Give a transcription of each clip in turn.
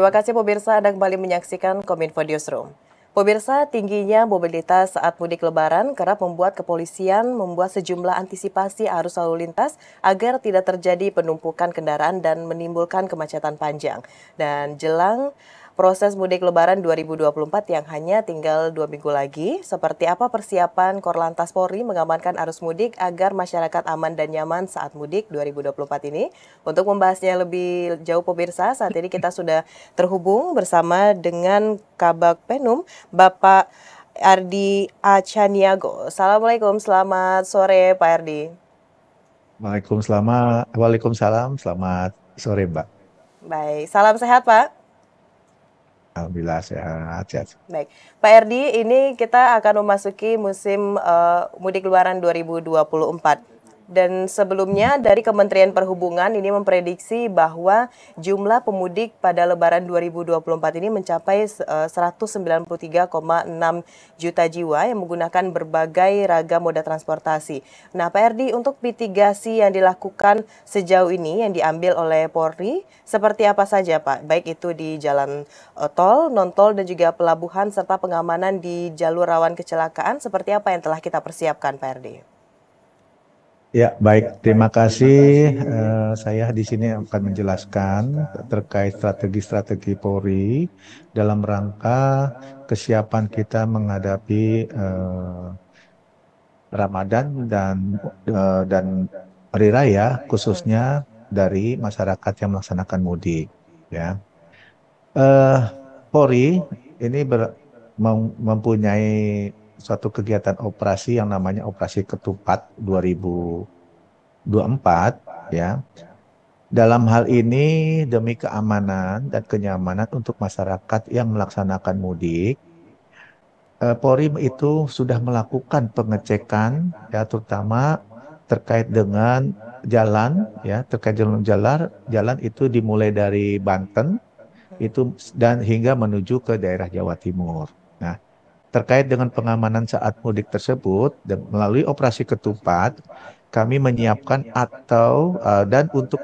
Terima kasih pemirsa Anda kembali menyaksikan Kominfo Newsroom. Pemirsa, tingginya mobilitas saat mudik lebaran kerap membuat kepolisian membuat sejumlah antisipasi arus lalu lintas agar tidak terjadi penumpukan kendaraan dan menimbulkan kemacetan panjang. Dan jelang proses mudik lebaran 2024 yang hanya tinggal 2 minggu lagi, seperti apa persiapan Korlantas Polri mengamankan arus mudik agar masyarakat aman dan nyaman saat mudik 2024 ini? Untuk membahasnya lebih jauh pemirsa, saat ini kita sudah terhubung bersama dengan Kabag Penum, Bapak Ardi Achaniago. Assalamualaikum, selamat sore Pak Ardi. Waalaikumsalam, selamat sore Mbak. Baik, salam sehat Pak. Alhamdulillah sehat, sehat. Baik, Pak Erdi, ini kita akan memasuki musim mudik lebaran 2024. Dan sebelumnya dari Kementerian Perhubungan ini memprediksi bahwa jumlah pemudik pada Lebaran 2024 ini mencapai 193,6 juta jiwa yang menggunakan berbagai ragam moda transportasi. Nah, Pak Erdi, untuk mitigasi yang dilakukan sejauh ini yang diambil oleh Polri, seperti apa saja Pak? Baik itu di jalan tol, non-tol, dan juga pelabuhan, serta pengamanan di jalur rawan kecelakaan, seperti apa yang telah kita persiapkan Pak Erdi? Ya, baik. Terima kasih. Saya di sini akan menjelaskan terkait strategi-strategi Polri dalam rangka kesiapan kita menghadapi Ramadan dan hari raya, khususnya dari masyarakat yang melaksanakan mudik. Ya, eh, Polri ini mempunyai suatu kegiatan operasi yang namanya Operasi Ketupat 2024 ya. Dalam hal ini demi keamanan dan kenyamanan untuk masyarakat yang melaksanakan mudik, Polri itu sudah melakukan pengecekan ya terutama terkait dengan jalan ya, terkait jalan itu dimulai dari Banten itu dan hingga menuju ke daerah Jawa Timur. Nah, terkait dengan pengamanan saat mudik tersebut dan melalui operasi ketupat, kami menyiapkan dan untuk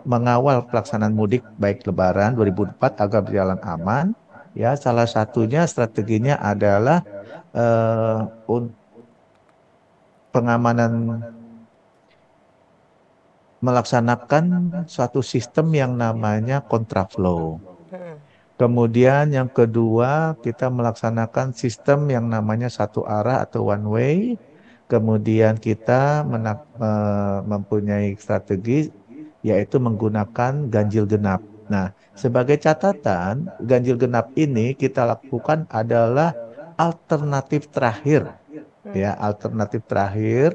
mengawal pelaksanaan mudik baik Lebaran 2024 agar berjalan aman, ya salah satunya strateginya adalah eh, pengamanan melaksanakan suatu sistem yang namanya kontraflow. Kemudian yang kedua, kita melaksanakan sistem yang namanya satu arah atau one way. Kemudian kita mempunyai strategi yaitu menggunakan ganjil genap. Nah, sebagai catatan, ganjil genap ini kita lakukan adalah alternatif terakhir, ya, alternatif terakhir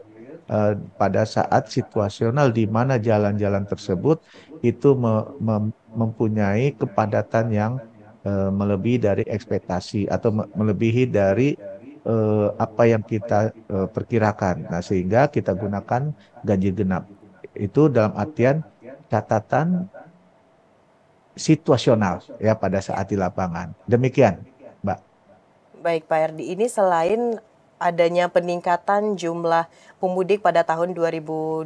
pada saat situasional di mana jalan-jalan tersebut itu mempunyai kepadatan yang melebihi dari ekspektasi atau melebihi dari apa yang kita perkirakan. Nah, sehingga kita gunakan ganjil genap. Itu dalam artian catatan situasional ya pada saat di lapangan. Demikian, Mbak. Baik Pak Erdi, ini selain adanya peningkatan jumlah pemudik pada tahun 2024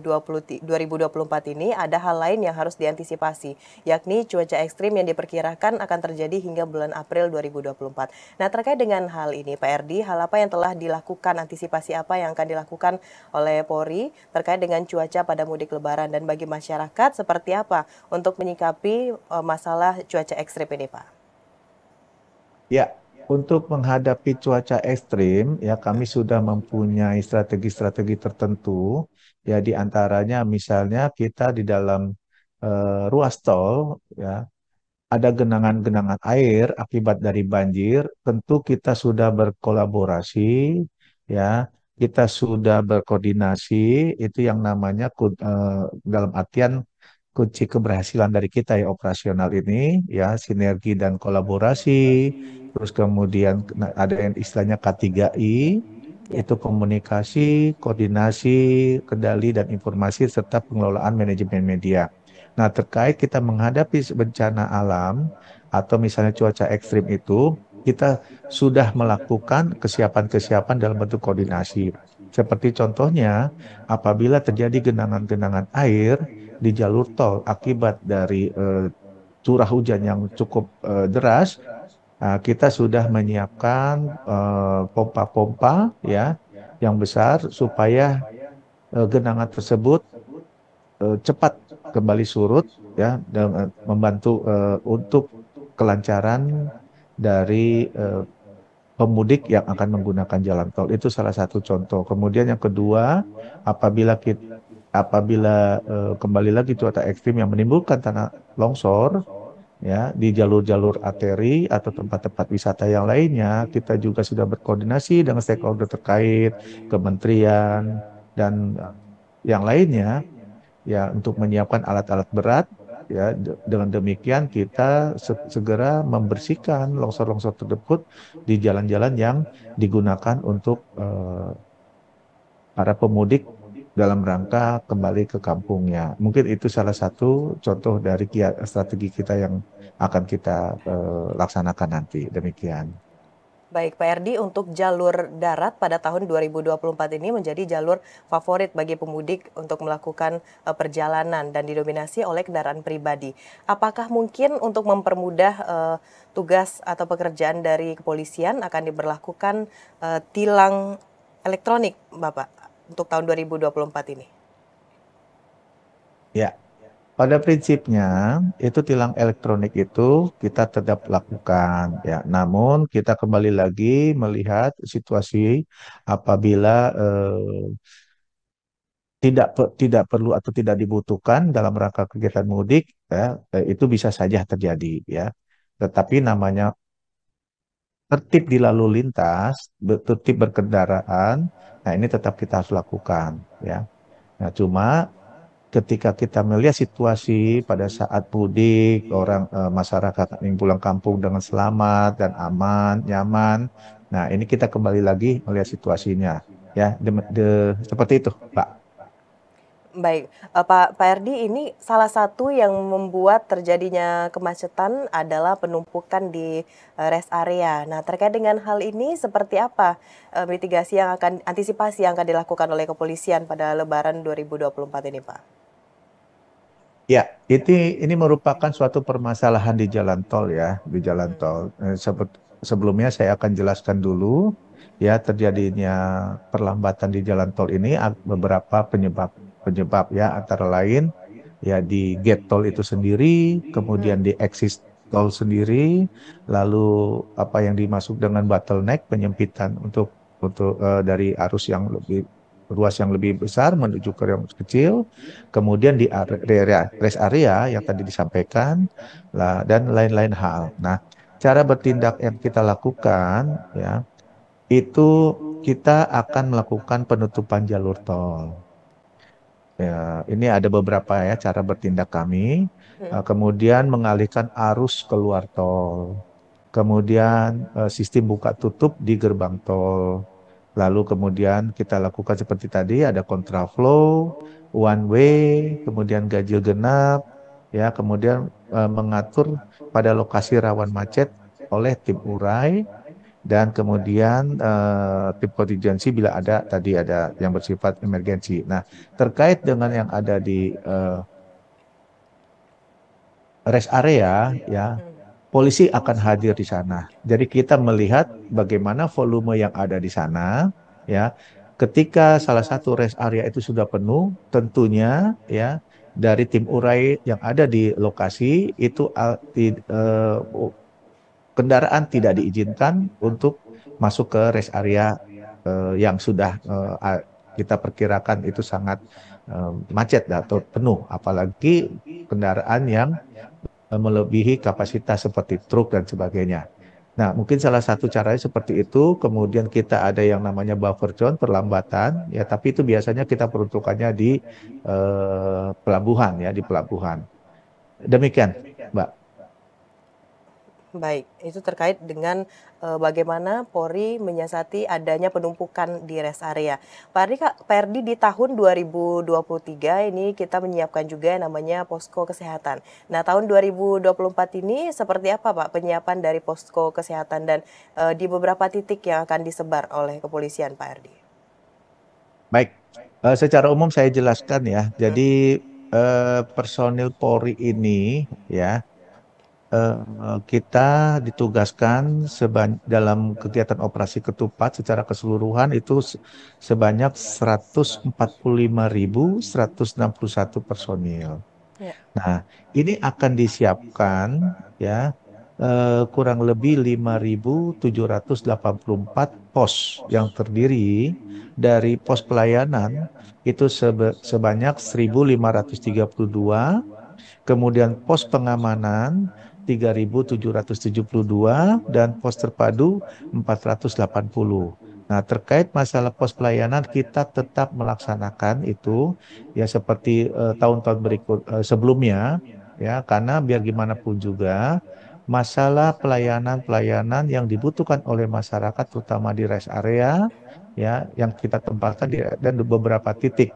ini, ada hal lain yang harus diantisipasi, yakni cuaca ekstrim yang diperkirakan akan terjadi hingga bulan April 2024. Nah, terkait dengan hal ini, Pak Erdi, hal apa yang telah dilakukan, antisipasi apa yang akan dilakukan oleh Polri terkait dengan cuaca pada mudik Lebaran, dan bagi masyarakat seperti apa untuk menyikapi masalah cuaca ekstrim ini, Pak? Ya, untuk menghadapi cuaca ekstrim, ya kami sudah mempunyai strategi-strategi tertentu. Ya, di antaranya misalnya kita di dalam ruas tol, ya ada genangan-genangan air akibat dari banjir. Tentu kita sudah berkolaborasi, ya kita sudah berkoordinasi. Itu yang namanya dalam artian kunci keberhasilan dari kita ya operasional ini, ya sinergi dan kolaborasi. Terus kemudian ada yang istilahnya K3I, Ya. itu komunikasi, koordinasi, kendali, dan informasi, serta pengelolaan manajemen media. Nah, terkait kita menghadapi bencana alam, atau misalnya cuaca ekstrim itu, kita sudah melakukan kesiapan-kesiapan dalam bentuk koordinasi. Seperti contohnya, apabila terjadi genangan-genangan air di jalur tol akibat dari curah hujan yang cukup deras, kita sudah menyiapkan pompa-pompa ya yang besar supaya genangan tersebut cepat kembali surut ya dan membantu untuk kelancaran dari pemudik yang akan menggunakan jalan tol. Itu salah satu contoh. Kemudian yang kedua, apabila kembali lagi cuaca ekstrim yang menimbulkan tanah longsor ya di jalur-jalur arteri atau tempat-tempat wisata yang lainnya, kita juga sudah berkoordinasi dengan stakeholder terkait, kementerian dan yang lainnya ya untuk menyiapkan alat-alat berat ya dengan demikian kita segera membersihkan longsor-longsor tersebut di jalan-jalan yang digunakan untuk para pemudik dalam rangka kembali ke kampungnya. Mungkin itu salah satu contoh dari strategi kita yang akan kita laksanakan nanti. Demikian. Baik, Pak Erdi, untuk jalur darat pada tahun 2024 ini menjadi jalur favorit bagi pemudik untuk melakukan perjalanan dan didominasi oleh kendaraan pribadi. Apakah mungkin untuk mempermudah tugas atau pekerjaan dari kepolisian akan diberlakukan tilang elektronik, Bapak, untuk tahun 2024 ini? Ya, pada prinsipnya itu tilang elektronik itu kita tetap lakukan ya. Namun kita kembali lagi melihat situasi apabila tidak perlu atau tidak dibutuhkan dalam rangka kegiatan mudik ya, itu bisa saja terjadi ya. Tetapi namanya tertib di lalu lintas, tertib berkendaraan, nah ini tetap kita harus lakukan ya. Nah, cuma ketika kita melihat situasi pada saat mudik, masyarakat ingin pulang kampung dengan selamat dan aman, nyaman. Nah, ini kita kembali lagi melihat situasinya, ya, seperti itu, Pak. Baik, Pak Erdi, ini salah satu yang membuat terjadinya kemacetan adalah penumpukan di rest area. Nah, terkait dengan hal ini, seperti apa antisipasi yang akan dilakukan oleh kepolisian pada Lebaran 2024 ini, Pak? Ya, ini merupakan suatu permasalahan di jalan tol ya, di jalan tol. Sebelumnya saya akan jelaskan dulu ya terjadinya perlambatan di jalan tol ini beberapa penyebab ya antara lain ya di gate tol itu sendiri, kemudian di exit tol sendiri, lalu apa yang dimaksud dengan bottleneck penyempitan untuk dari arus yang lebih ruas yang lebih besar menuju ke yang kecil, kemudian di rest area yang tadi disampaikan, lah dan lain-lain hal. Nah, cara bertindak yang kita lakukan ya itu kita akan melakukan penutupan jalur tol. Ya, ini ada beberapa ya cara bertindak kami. Kemudian mengalihkan arus keluar tol. Kemudian sistem buka tutup di gerbang tol. Lalu kemudian kita lakukan seperti tadi ada kontraflow, one way, kemudian ganjil genap, ya, kemudian mengatur pada lokasi rawan macet oleh tim urai dan kemudian tim kontingensi bila ada yang bersifat emergensi. Nah, terkait dengan yang ada di rest area ya polisi akan hadir di sana. Jadi kita melihat bagaimana volume yang ada di sana ya. Ketika salah satu rest area itu sudah penuh, tentunya ya dari tim urai yang ada di lokasi itu kendaraan tidak diizinkan untuk masuk ke rest area yang sudah kita perkirakan itu sangat macet atau penuh, apalagi kendaraan yang melebihi kapasitas seperti truk dan sebagainya. Nah, mungkin salah satu caranya seperti itu. Kemudian kita ada yang namanya buffer zone, perlambatan, ya. Tapi itu biasanya kita peruntukannya di pelabuhan, ya, di pelabuhan. Demikian, Mbak. Baik, itu terkait dengan bagaimana Polri menyiasati adanya penumpukan di rest area. Pak Erdi, di tahun 2023 ini kita menyiapkan juga yang namanya posko kesehatan. Nah, tahun 2024 ini seperti apa Pak penyiapan dari posko kesehatan dan di beberapa titik yang akan disebar oleh kepolisian, Pak Erdi? Baik, secara umum saya jelaskan ya. Jadi personil Polri ini ya kita ditugaskan dalam kegiatan operasi ketupat secara keseluruhan itu sebanyak 145.161 personil. Ya. Nah, ini akan disiapkan ya kurang lebih 5.784 pos yang terdiri dari pos pelayanan itu sebanyak 1.532, kemudian pos pengamanan 3.772 dan pos terpadu 480. Nah, terkait masalah pos pelayanan kita tetap melaksanakan itu ya seperti tahun-tahun sebelumnya ya, karena biar gimana pun juga masalah pelayanan-pelayanan yang dibutuhkan oleh masyarakat terutama di rest area ya yang kita tempatkan dan di beberapa titik.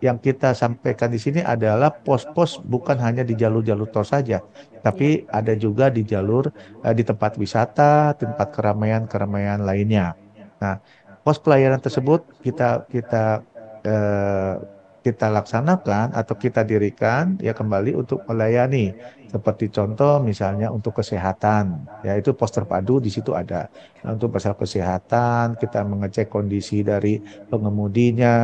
Yang kita sampaikan di sini adalah pos-pos bukan hanya di jalur-jalur tol saja, Ya. tapi ada juga di jalur di tempat wisata, tempat keramaian-keramaian lainnya. Nah, pos pelayanan tersebut eh, kita laksanakan atau kita dirikan ya kembali untuk melayani. Seperti contoh misalnya untuk kesehatan, yaitu pos terpadu di situ ada. Nah, untuk masalah kesehatan, kita mengecek kondisi dari pengemudinya,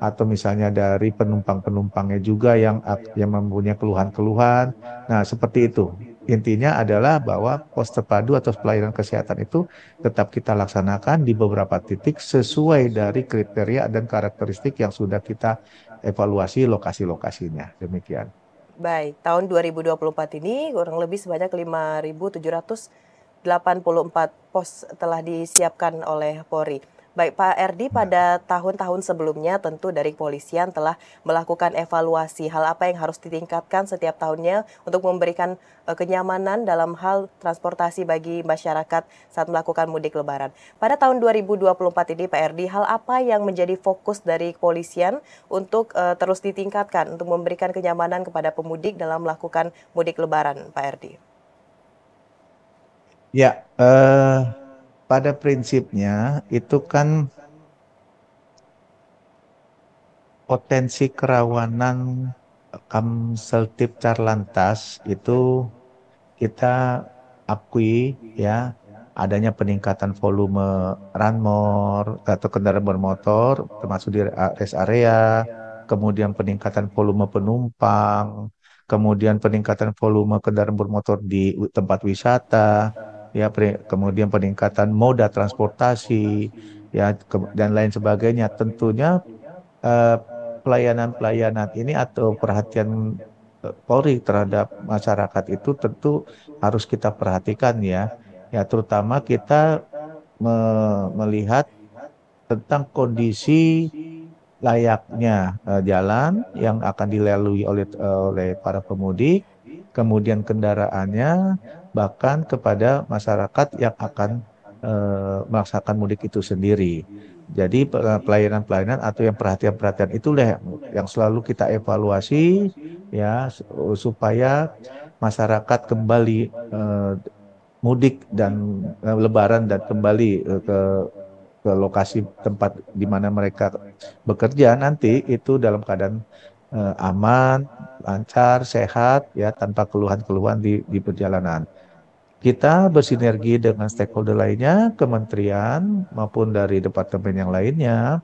atau misalnya dari penumpang-penumpangnya juga yang mempunyai keluhan-keluhan. Nah, seperti itu. Intinya adalah bahwa pos terpadu atau pelayanan kesehatan itu tetap kita laksanakan di beberapa titik sesuai dari kriteria dan karakteristik yang sudah kita evaluasi lokasi-lokasinya. Demikian. Baik, tahun 2024 ini kurang lebih sebanyak 5.784 pos telah disiapkan oleh Polri. Baik, Pak Erdi, pada tahun-tahun sebelumnya tentu dari kepolisian telah melakukan evaluasi hal apa yang harus ditingkatkan setiap tahunnya untuk memberikan kenyamanan dalam hal transportasi bagi masyarakat saat melakukan mudik lebaran. Pada tahun 2024 ini, Pak Erdi, hal apa yang menjadi fokus dari kepolisian untuk terus ditingkatkan untuk memberikan kenyamanan kepada pemudik dalam melakukan mudik lebaran, Pak Erdi? Ya, pada prinsipnya itu kan potensi kerawanan Kamseltib Carlantas itu kita akui ya adanya peningkatan volume ranmor atau kendaraan bermotor termasuk di rest area, kemudian peningkatan volume penumpang, kemudian peningkatan volume kendaraan bermotor di tempat wisata, ya kemudian peningkatan moda transportasi ya dan lain sebagainya. Tentunya eh, pelayanan-pelayanan ini atau perhatian Polri terhadap masyarakat itu tentu harus kita perhatikan ya. Ya terutama kita melihat tentang kondisi layaknya jalan yang akan dilalui oleh para pemudik, kemudian kendaraannya, bahkan kepada masyarakat yang akan melaksanakan mudik itu sendiri. Jadi pelayanan-pelayanan atau yang perhatian-perhatian itulah yang selalu kita evaluasi ya supaya masyarakat kembali mudik dan lebaran dan kembali ke lokasi tempat di mana mereka bekerja nanti itu dalam keadaan aman, lancar, sehat ya tanpa keluhan-keluhan di perjalanan. Kita bersinergi dengan stakeholder lainnya, kementerian maupun dari departemen yang lainnya,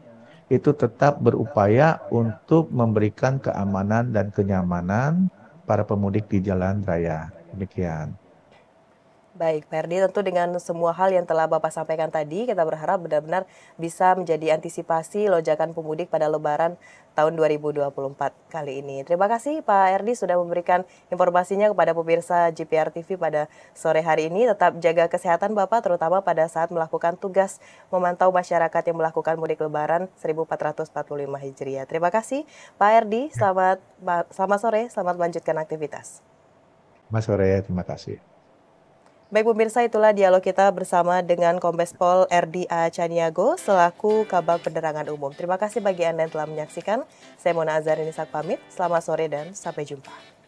itu tetap berupaya untuk memberikan keamanan dan kenyamanan para pemudik di jalan raya. Demikian. Baik, Ferdi, tentu dengan semua hal yang telah Bapak sampaikan tadi, kita berharap benar-benar bisa menjadi antisipasi lonjakan pemudik pada Lebaran tahun 2024 kali ini. Terima kasih Pak Erdi sudah memberikan informasinya kepada pemirsa GPR TV pada sore hari ini. Tetap jaga kesehatan Bapak, terutama pada saat melakukan tugas memantau masyarakat yang melakukan mudik Lebaran 1445 Hijriah. Terima kasih Pak Erdi, selamat sore, selamat melanjutkan aktivitas. Mas sore, terima kasih. Baik pemirsa, itulah dialog kita bersama dengan Kombes Pol RDA Caniago selaku Kabag Penerangan Umum. Terima kasih bagi Anda yang telah menyaksikan. Saya Mona Azharini pamit. Selamat sore dan sampai jumpa.